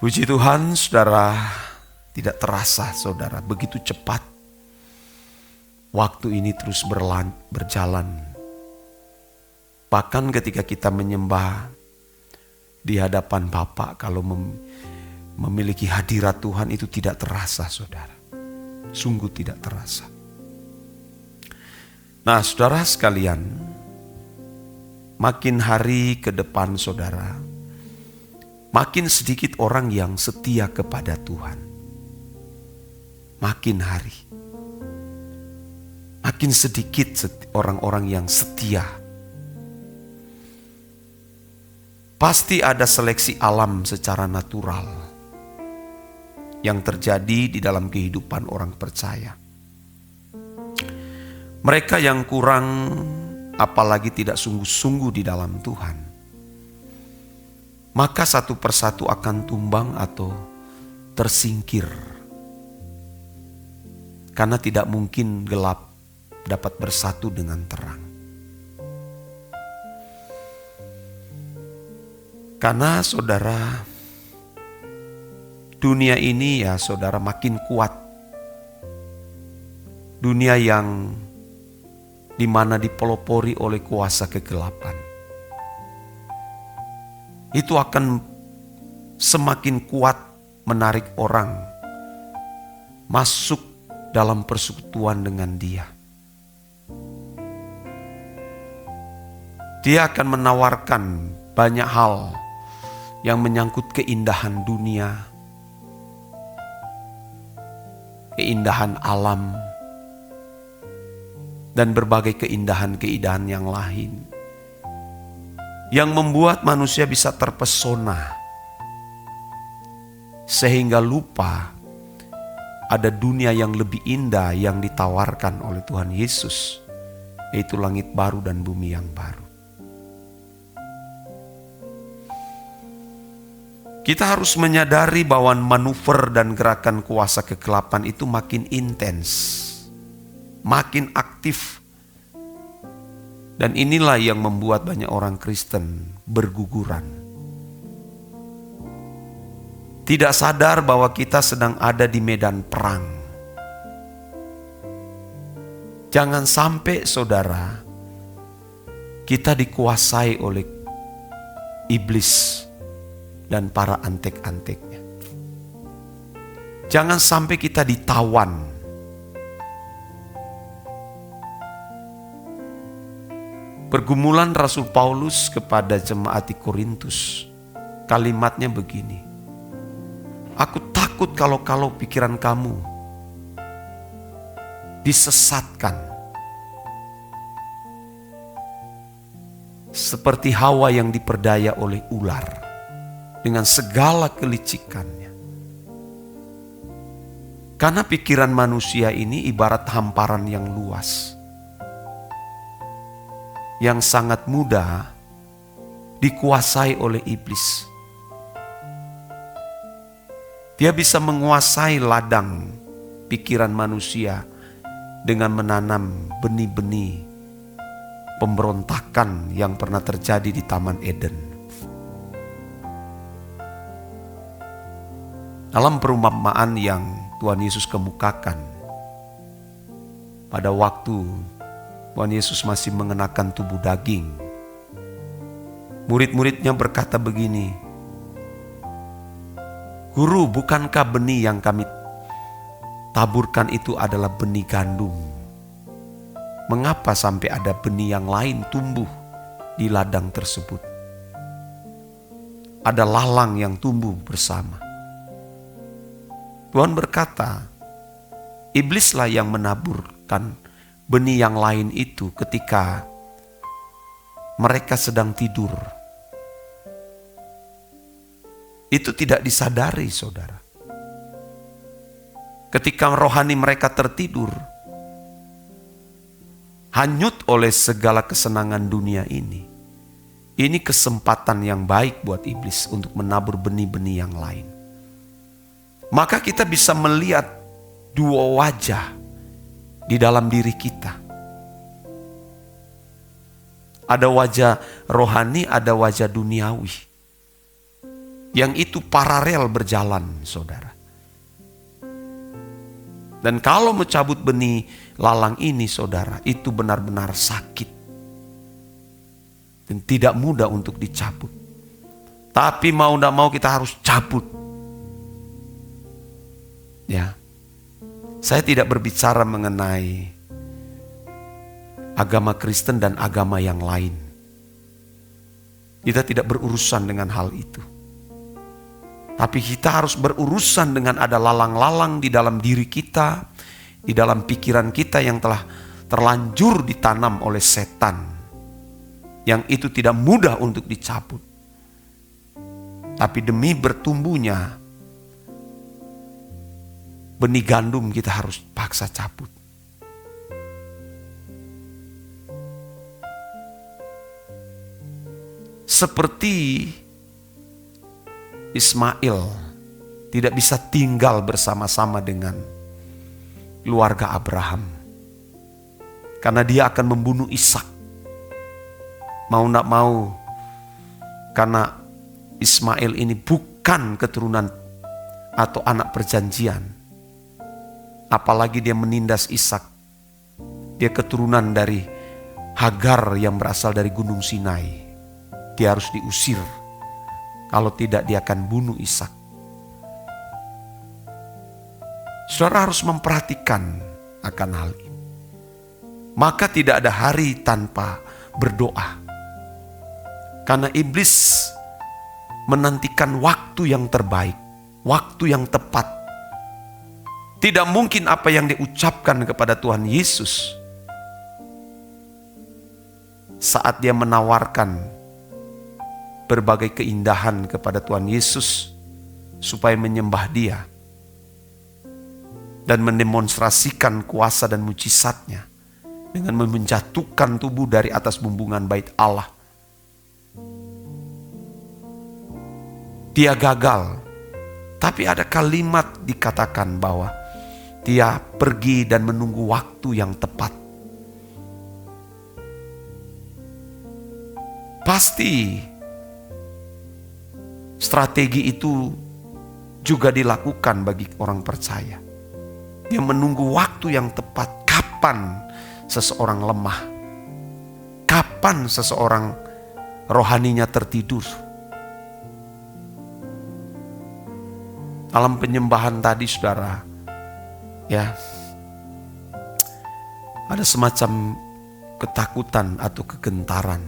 Puji Tuhan, saudara, tidak terasa saudara, begitu cepat waktu ini terus berjalan. Bahkan ketika kita menyembah di hadapan Bapa, kalau memiliki hadirat Tuhan itu tidak terasa saudara. Sungguh tidak terasa. Nah saudara sekalian, makin hari ke depan saudara, makin sedikit orang yang setia kepada Tuhan. Makin hari. Makin sedikit orang-orang yang setia. Pasti ada seleksi alam secara natural yang terjadi di dalam kehidupan orang percaya. Mereka yang kurang, apalagi tidak sungguh-sungguh di dalam Tuhan, maka satu persatu akan tumbang atau tersingkir. Karena tidak mungkin gelap dapat bersatu dengan terang. Karena saudara, dunia ini ya saudara makin kuat. Dunia yang dimana dipelopori oleh kuasa kegelapan. Itu akan semakin kuat menarik orang masuk dalam persekutuan dengan dia. Dia akan menawarkan banyak hal yang menyangkut keindahan dunia, keindahan alam, dan berbagai keindahan-keindahan yang lain, yang membuat manusia bisa terpesona, sehingga lupa ada dunia yang lebih indah yang ditawarkan oleh Tuhan Yesus, yaitu langit baru dan bumi yang baru. Kita harus menyadari bahwa manuver dan gerakan kuasa kegelapan itu makin intens, makin aktif. Dan inilah yang membuat banyak orang Kristen berguguran. Tidak sadar bahwa kita sedang ada di medan perang. Jangan sampai saudara, kita dikuasai oleh iblis dan para antek-anteknya. Jangan sampai kita ditawan. Pergumulan Rasul Paulus kepada jemaat di Korintus, kalimatnya begini: aku takut kalau pikiran kamu disesatkan seperti Hawa yang diperdaya oleh ular dengan segala kelicikannya. Karena pikiran manusia ini ibarat hamparan yang luas, yang sangat mudah dikuasai oleh iblis. Dia bisa menguasai ladang pikiran manusia dengan menanam benih-benih pemberontakan yang pernah terjadi di Taman Eden. Dalam perumpamaan yang Tuhan Yesus kemukakan pada waktu Tuhan Yesus masih mengenakan tubuh daging, murid-muridnya berkata begini, Guru, bukankah benih yang kami taburkan itu adalah benih gandum? Mengapa sampai ada benih yang lain tumbuh di ladang tersebut? Ada lalang yang tumbuh bersama. Tuhan berkata, iblislah yang menaburkan benih yang lain itu ketika mereka sedang tidur. Itu tidak disadari, saudara. Ketika rohani mereka tertidur, hanyut oleh segala kesenangan dunia ini. Ini kesempatan yang baik buat iblis untuk menabur benih-benih yang lain. Maka kita bisa melihat dua wajah di dalam diri kita. Ada wajah rohani, ada wajah duniawi. yang itu paralel berjalan, saudara. Dan kalau mencabut benih lalang ini, saudara, itu benar-benar sakit dan tidak mudah untuk dicabut. Tapi mau tidak mau kita harus cabut. Ya, saya tidak berbicara mengenai agama Kristen dan agama yang lain. Kita tidak berurusan dengan hal itu. Tapi kita harus berurusan dengan ada lalang-lalang di dalam diri kita, di dalam pikiran kita yang telah terlanjur ditanam oleh setan. Yang itu tidak mudah untuk dicabut. Tapi demi bertumbuhnya benih gandum kita harus paksa cabut. Seperti Ismail tidak bisa tinggal bersama-sama dengan keluarga Abraham. Karena dia akan membunuh Ishak. Mau tidak mau, karena Ismail ini bukan keturunan atau anak perjanjian. Apalagi dia menindas Ishak. Dia keturunan dari Hagar yang berasal dari Gunung Sinai. Dia harus diusir. Kalau tidak dia akan bunuh Ishak. Saudara harus memperhatikan akan hal ini. Maka tidak ada hari tanpa berdoa. Karena iblis menantikan waktu yang terbaik, waktu yang tepat. Tidak mungkin apa yang diucapkan kepada Tuhan Yesus saat dia menawarkan berbagai keindahan kepada Tuhan Yesus supaya menyembah Dia dan mendemonstrasikan kuasa dan mujizatnya dengan menjatuhkan tubuh dari atas bumbungan bait Allah. Dia gagal, tapi ada kalimat dikatakan bahwa dia pergi dan menunggu waktu yang tepat. Pasti strategi itu juga dilakukan bagi orang percaya. Dia menunggu waktu yang tepat. Kapan seseorang lemah? Kapan seseorang rohaninya tertidur? Dalam penyembahan tadi, saudara, ya, ada semacam ketakutan atau kegentaran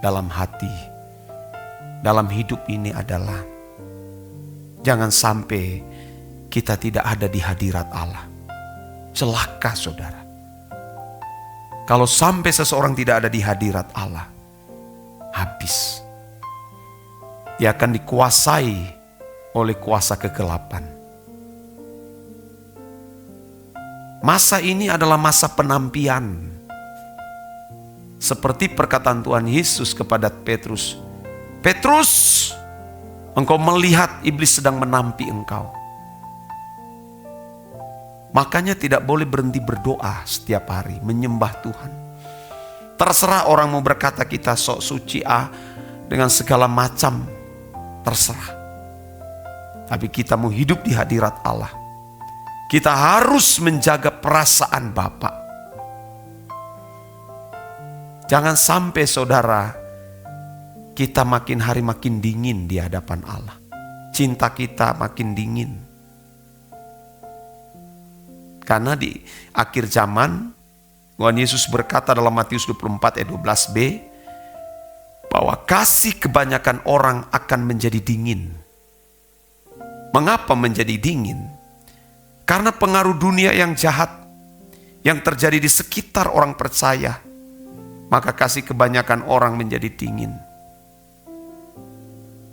dalam hati. Dalam hidup ini adalah jangan sampai kita tidak ada di hadirat Allah. Celaka, saudara. Kalau sampai seseorang tidak ada di hadirat Allah, habis. Dia akan dikuasai oleh kuasa kegelapan. Masa ini adalah masa penampian. Seperti perkataan Tuhan Yesus kepada Petrus, Petrus, engkau melihat iblis sedang menampi engkau. Makanya tidak boleh berhenti berdoa setiap hari, menyembah Tuhan. Terserah orang mau berkata kita sok suci dengan segala macam, terserah. Tapi kita mau hidup di hadirat Allah. Kita harus menjaga perasaan Bapa. Jangan sampai, saudara, kita makin hari makin dingin di hadapan Allah. Cinta kita makin dingin. Karena di akhir zaman, Tuhan Yesus berkata dalam Matius 24 ayat 12b, bahwa kasih kebanyakan orang akan menjadi dingin. Mengapa menjadi dingin? Karena pengaruh dunia yang jahat yang terjadi di sekitar orang percaya, maka kasih kebanyakan orang menjadi dingin.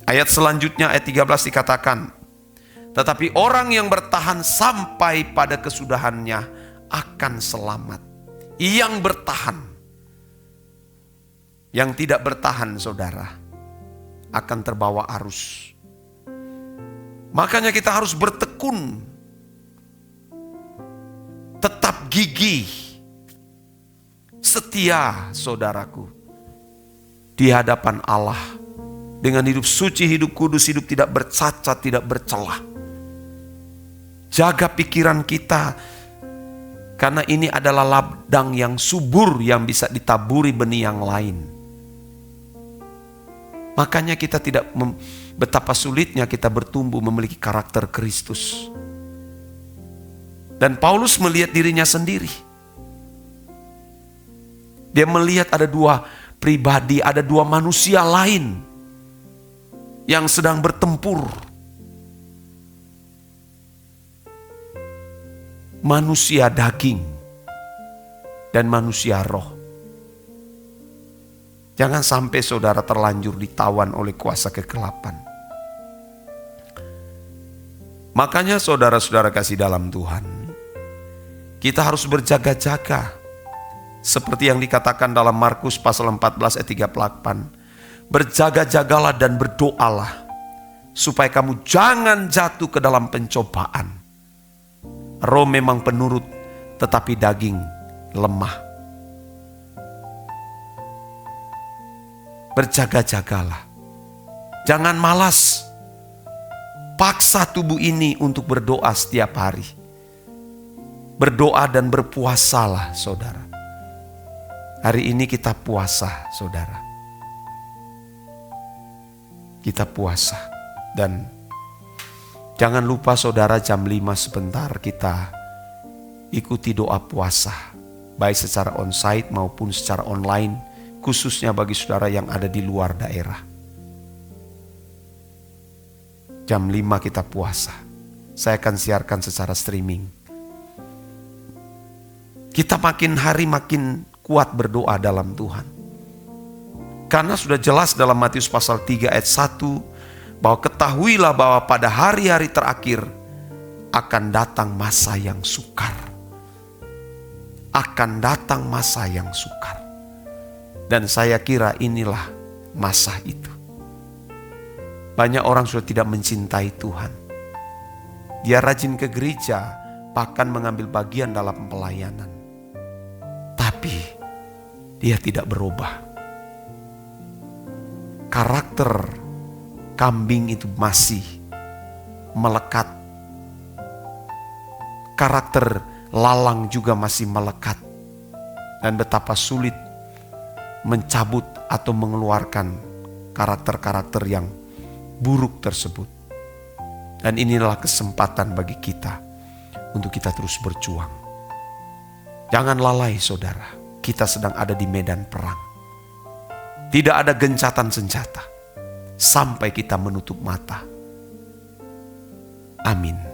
Ayat selanjutnya, ayat 13 dikatakan, tetapi orang yang bertahan sampai pada kesudahannya akan selamat. Yang bertahan. Yang tidak bertahan, saudara, akan terbawa arus. Makanya kita harus bertekun. Tetap gigih. Setia, saudaraku, di hadapan Allah dengan hidup suci, hidup kudus, hidup tidak bercacat, tidak bercelah. Jaga pikiran kita, karena ini adalah ladang yang subur yang bisa ditaburi benih yang lain. Makanya kita tidak betapa sulitnya kita bertumbuh memiliki karakter Kristus. Dan Paulus melihat dirinya sendiri. Dia melihat ada dua pribadi, ada dua manusia lain yang sedang bertempur. Manusia daging dan manusia roh. Jangan sampai saudara terlanjur ditawan oleh kuasa kegelapan. Makanya saudara-saudara kasih dalam Tuhan, kita harus berjaga-jaga. Seperti yang dikatakan dalam Markus pasal 14 ayat 38. Berjaga-jagalah dan berdoalah, supaya kamu jangan jatuh ke dalam pencobaan. Roh memang penurut, tetapi daging lemah. Berjaga-jagalah. Jangan malas. Paksa tubuh ini untuk berdoa setiap hari. Berdoa dan berpuasalah, saudara. Hari ini kita puasa, saudara. Kita puasa. Dan jangan lupa saudara, jam 5 sebentar kita ikuti doa puasa. Baik secara onsite maupun secara online. Khususnya bagi saudara yang ada di luar daerah. Jam 5 kita puasa. Saya akan siarkan secara streaming. Kita makin hari makin kuat berdoa dalam Tuhan. Karena sudah jelas dalam Matius pasal 3 ayat 1 bahwa ketahuilah bahwa pada hari-hari terakhir akan datang masa yang sukar. Akan datang masa yang sukar. Dan saya kira inilah masa itu. Banyak orang sudah tidak mencintai Tuhan. Dia rajin ke gereja, bahkan mengambil bagian dalam pelayanan. Tapi dia tidak berubah. Karakter kambing itu masih melekat. Karakter lalang juga masih melekat. Dan betapa sulit mencabut atau mengeluarkan karakter-karakter yang buruk tersebut. Dan inilah kesempatan bagi kita untuk kita terus berjuang. Jangan lalai saudara, kita sedang ada di medan perang. Tidak ada gencatan senjata sampai kita menutup mata. Amin.